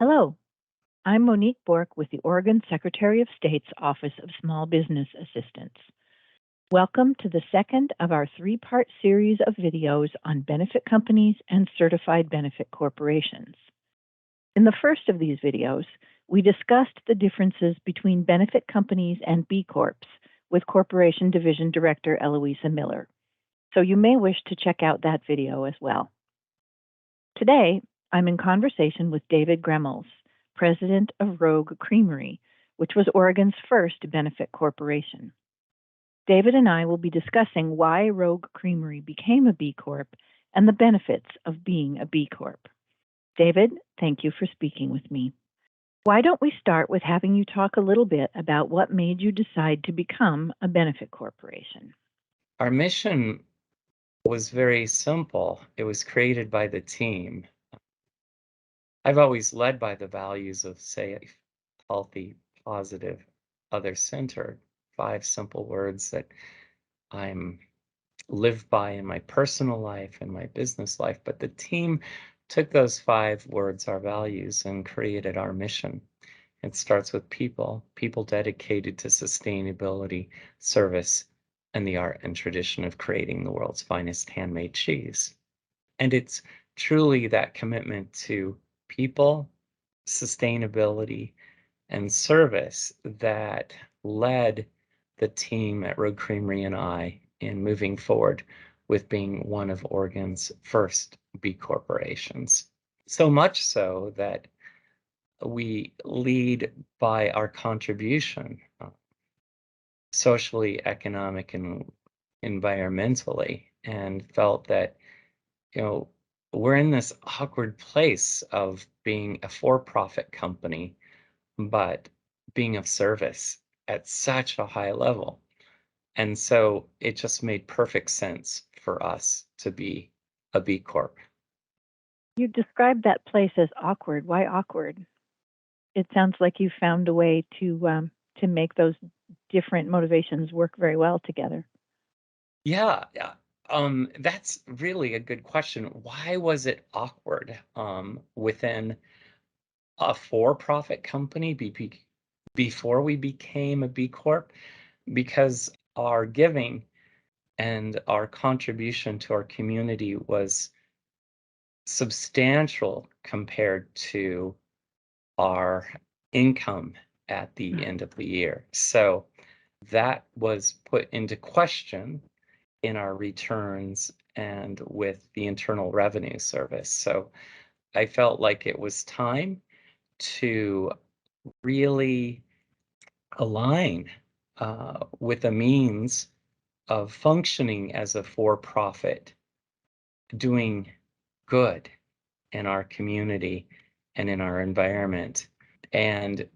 Hello, I'm Monique Bork with the Oregon Secretary of State's Office of Small Business Assistance. Welcome to the second of our three-part series of videos on benefit companies and certified benefit corporations. In the first of these videos, we discussed the differences between benefit companies and B-Corps with Corporation Division Director Eloisa Miller, so you may wish to check out that video as well. Today, I'm in conversation with David Gremmels, president of Rogue Creamery, which was Oregon's first benefit corporation. David and I will be discussing why Rogue Creamery became a B Corp and the benefits of being a B Corp. David, thank you for speaking with me. Why don't we start with having you talk a little bit about what made you decide to become a benefit corporation? Our mission was very simple. It was created by the team. I've always led by the values of safe, healthy, positive, other-centered. 5 simple words that I'm lived by in my personal life and my business life. But the team took those 5 words, our values, and created our mission. It starts with people dedicated to sustainability, service, and the art and tradition of creating the world's finest handmade cheese. And it's truly that commitment to people, sustainability, and service that led the team at Rogue Creamery and I in moving forward with being one of Oregon's first B corporations. So much so that we lead by our contribution, socially, economic, and environmentally, and felt that, we're in this awkward place of being a for-profit company, but being of service at such a high level. And so it just made perfect sense for us to be a B Corp. You described that place as awkward. Why awkward? It sounds like you found a way to make those different motivations work very well together. Yeah, yeah. That's really a good question. Why was it awkward within a for-profit company before we became a B Corp? Because our giving and our contribution to our community was substantial compared to our income at the end of the year. So that was put into question in our returns and with the Internal Revenue Service. So I felt like it was time to really align with a means of functioning as a for-profit, doing good in our community and in our environment, and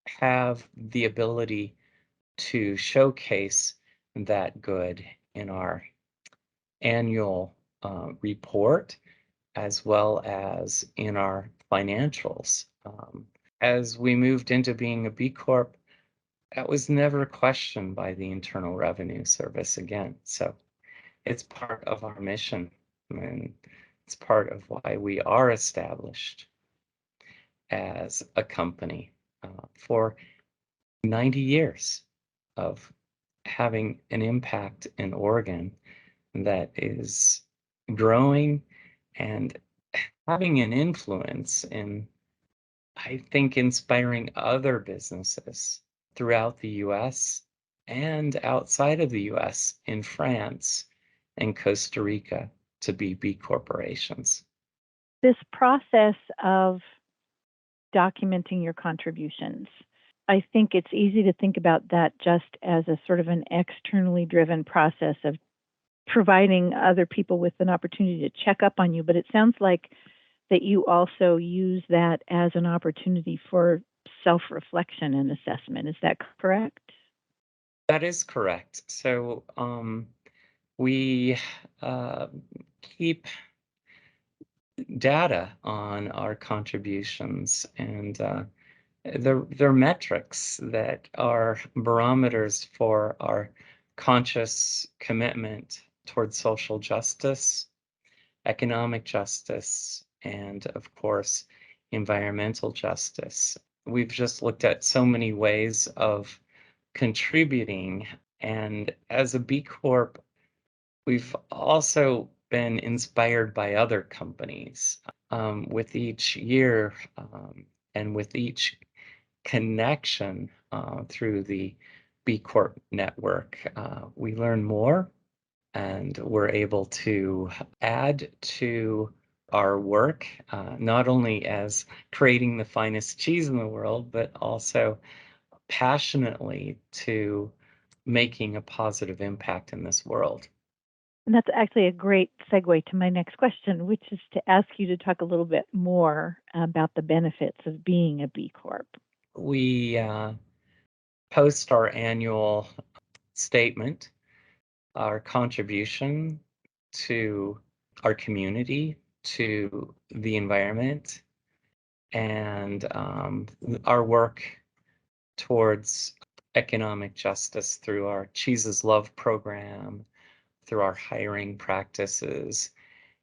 have the ability to showcase that good in our annual report, as well as in our financials. As we moved into being a B Corp, that was never questioned by the Internal Revenue Service again. So it's part of our mission, and it's part of why we are established as a company for 90 years of having an impact in Oregon that is growing and having an influence in, I think, inspiring other businesses throughout the US and outside of the US, in France and Costa Rica, to be B corporations. This process of documenting your contributions, I think it's easy to think about that just as a sort of an externally driven process of providing other people with an opportunity to check up on you, but it sounds like that you also use that as an opportunity for self-reflection and assessment. Is that correct? That is correct. So we keep data on our contributions, and they're metrics that are barometers for our conscious commitment towards social justice, economic justice, and of course, environmental justice. We've just looked at so many ways of contributing. And as a B Corp, we've also been inspired by other companies. With each year and with each connection through the B Corp network, we learn more and we're able to add to our work, not only as creating the finest cheese in the world, but also passionately to making a positive impact in this world. And that's actually a great segue to my next question, which is to ask you to talk a little bit more about the benefits of being a B Corp. We post our annual statement, our contribution to our community, to the environment, and our work towards economic justice through our Cheeses Love program, through our hiring practices,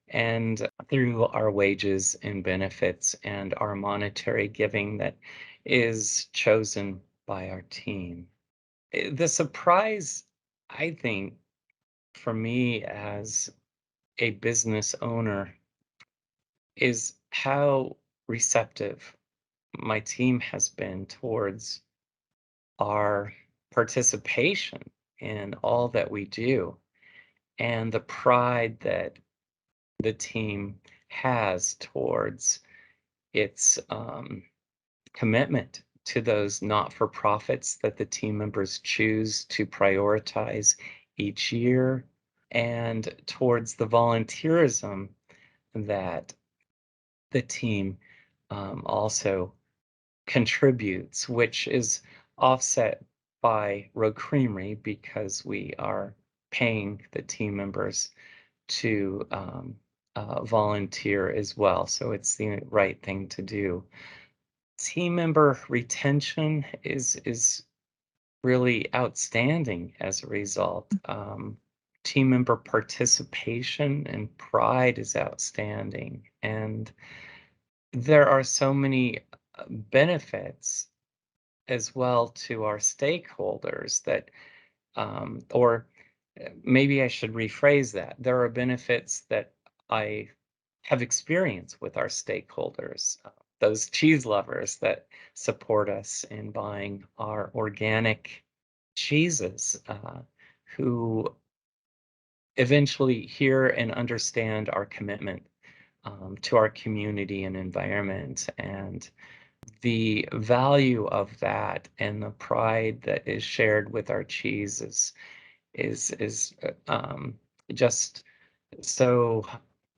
and through our wages and benefits and our monetary giving that is chosen by our team. The surprise, I think, for me as a business owner is how receptive my team has been towards our participation in all that we do and the pride that the team has towards its commitment to those not-for-profits that the team members choose to prioritize each year, and towards the volunteerism that the team also contributes, which is offset by Rogue Creamery because we are paying the team members to volunteer as well. So it's the right thing to do. Team member retention is really outstanding as a result. Team member participation and pride is outstanding. And there are so many benefits as well to our stakeholders that, or maybe I should rephrase that. There are benefits that I have experienced with our stakeholders, those cheese lovers that support us in buying our organic cheeses, who eventually hear and understand our commitment to our community and environment, and the value of that and the pride that is shared with our cheese is just so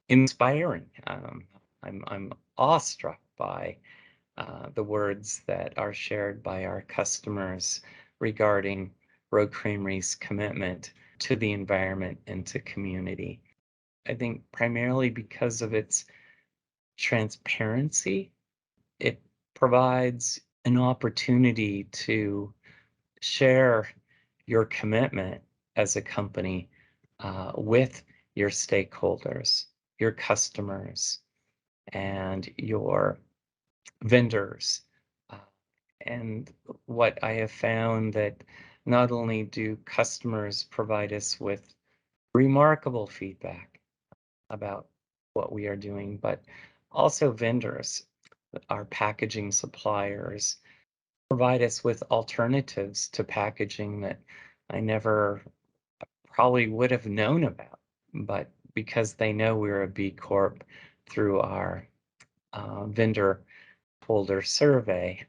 inspiring. I'm awestruck by the words that are shared by our customers regarding Rogue Creamery's commitment to the environment and to community. I think primarily because of its transparency, it provides an opportunity to share your commitment as a company with your stakeholders, your customers, and your vendors. Uh, and what I have found that not only do customers provide us with remarkable feedback about what we are doing, but also vendors, our packaging suppliers, provide us with alternatives to packaging that I never probably would have known about. But because they know we're a B Corp through our vendor folder survey,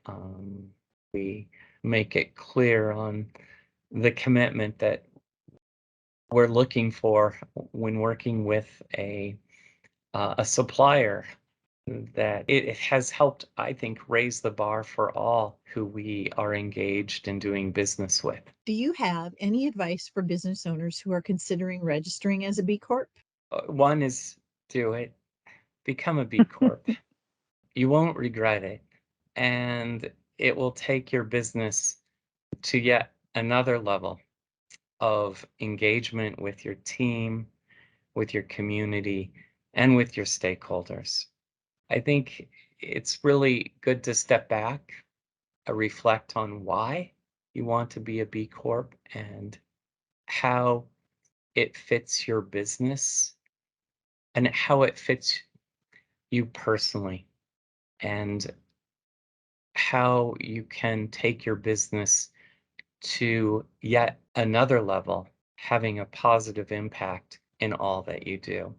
we make it clear on the commitment that we're looking for when working with a supplier, that it has helped, I think, raise the bar for all who we are engaged in doing business with. Do you have any advice for business owners who are considering registering as a B Corp? One is do it, become a B Corp. You won't regret it, and it will take your business to yet another level of engagement with your team, with your community, and with your stakeholders. I think it's really good to step back, reflect on why you want to be a B Corp and how it fits your business and how it fits you personally, and how you can take your business to yet another level, having a positive impact in all that you do.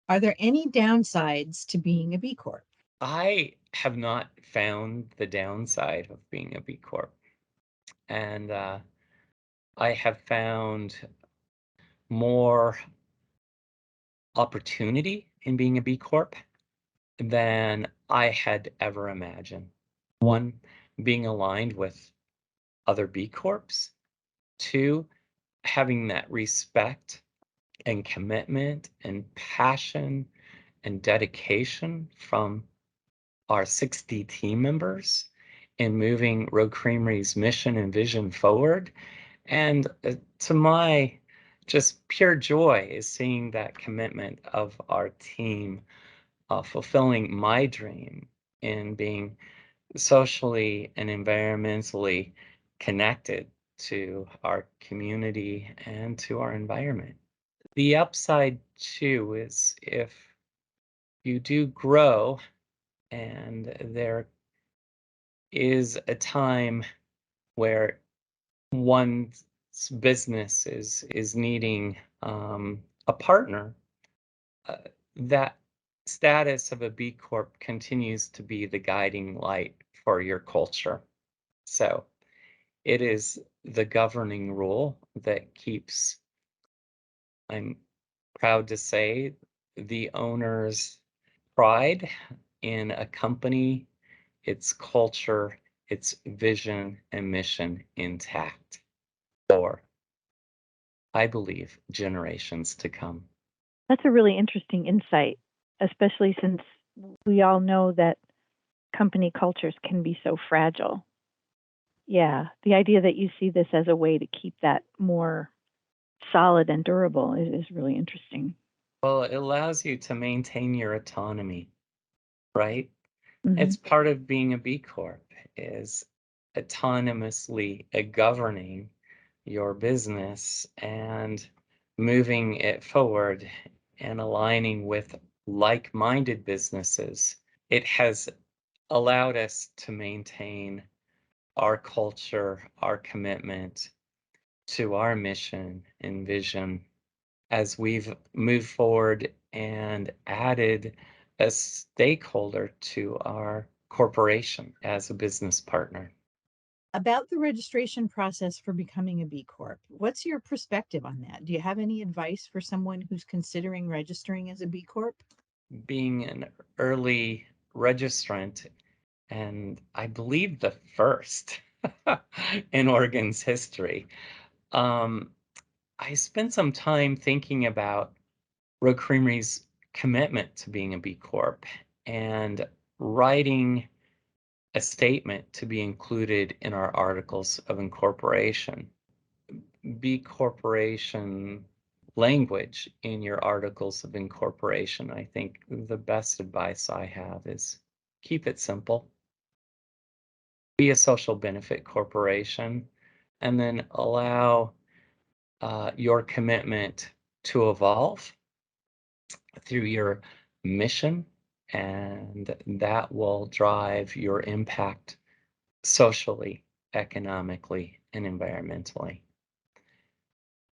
Are there any downsides to being a B Corp? I have not found the downside of being a B Corp. And I have found more opportunity in being a B Corp than I had ever imagined. One, being aligned with other B Corps. Two, having that respect and commitment and passion and dedication from our 60 team members in moving Rogue Creamery's mission and vision forward. And to my just pure joy is seeing that commitment of our team, fulfilling my dream in being socially and environmentally connected to our community and to our environment. The upside too is if you do grow and there is a time where one's business is needing a partner, uh, that status of a B Corp continues to be the guiding light for your culture. So it is the governing rule that keeps, I'm proud to say, the owner's pride in a company, its culture, its vision and mission intact for, I believe, generations to come. That's a really interesting insight, especially since we all know that company cultures can be so fragile. Yeah, the idea that you see this as a way to keep that more solid and durable is really interesting. Well, it allows you to maintain your autonomy, right? Hmm. It's part of being a B Corp is autonomously governing your business and moving it forward and aligning with like-minded businesses. It has allowed us to maintain our culture, our commitment to our mission and vision as we've moved forward and added a stakeholder to our corporation as a business partner. About the registration process for becoming a B Corp, what's your perspective on that? Do you have any advice for someone who's considering registering as a B Corp? Being an early registrant, and I believe the first in Oregon's history, um, I spent some time thinking about Rogue Creamery's commitment to being a B Corp and writing a statement to be included in our articles of incorporation. B Corporation language in your articles of incorporation. I think the best advice I have is keep it simple. Be a social benefit corporation, and then allow your commitment to evolve through your mission, and that will drive your impact socially, economically, and environmentally.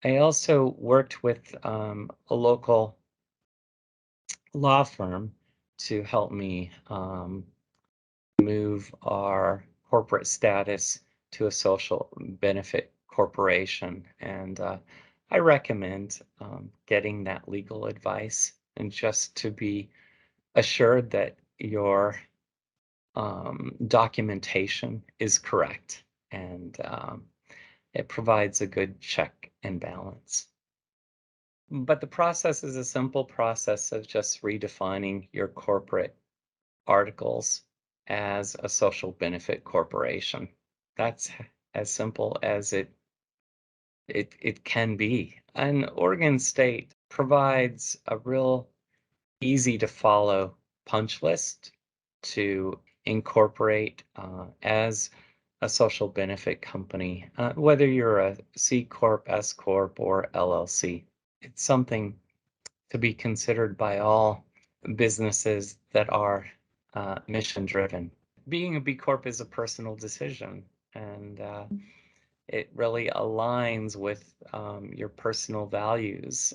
I also worked with a local law firm to help me move our corporate status to a social benefit corporation. And I recommend getting that legal advice and just to be assured that your documentation is correct and it provides a good check and balance. But the process is a simple process of just redefining your corporate articles as a social benefit corporation. That's as simple as it can be. And Oregon State provides a real easy to follow punch list to incorporate as a social benefit company, whether you're a C Corp, S Corp, or LLC. It's something to be considered by all businesses that are mission driven. Being a B Corp is a personal decision, and it really aligns with your personal values,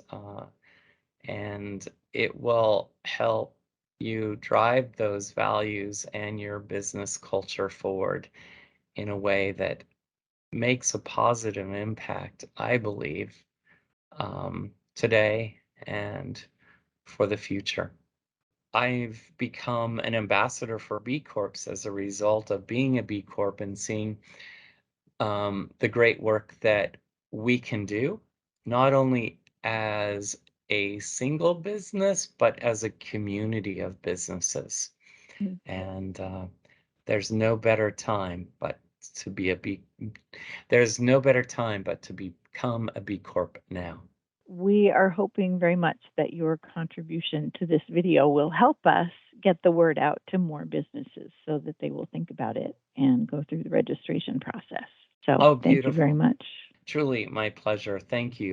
and it will help you drive those values and your business culture forward in a way that makes a positive impact, I believe, today and for the future. I've become an ambassador for B Corps as a result of being a B Corp and seeing the great work that we can do, not only as a single business, but as a community of businesses. And there's no better time but to be a B. There's no better time but to become a B Corp now. We are hoping very much that your contribution to this video will help us get the word out to more businesses so that they will think about it and go through the registration process. So thank you very much. Truly my pleasure. Thank you.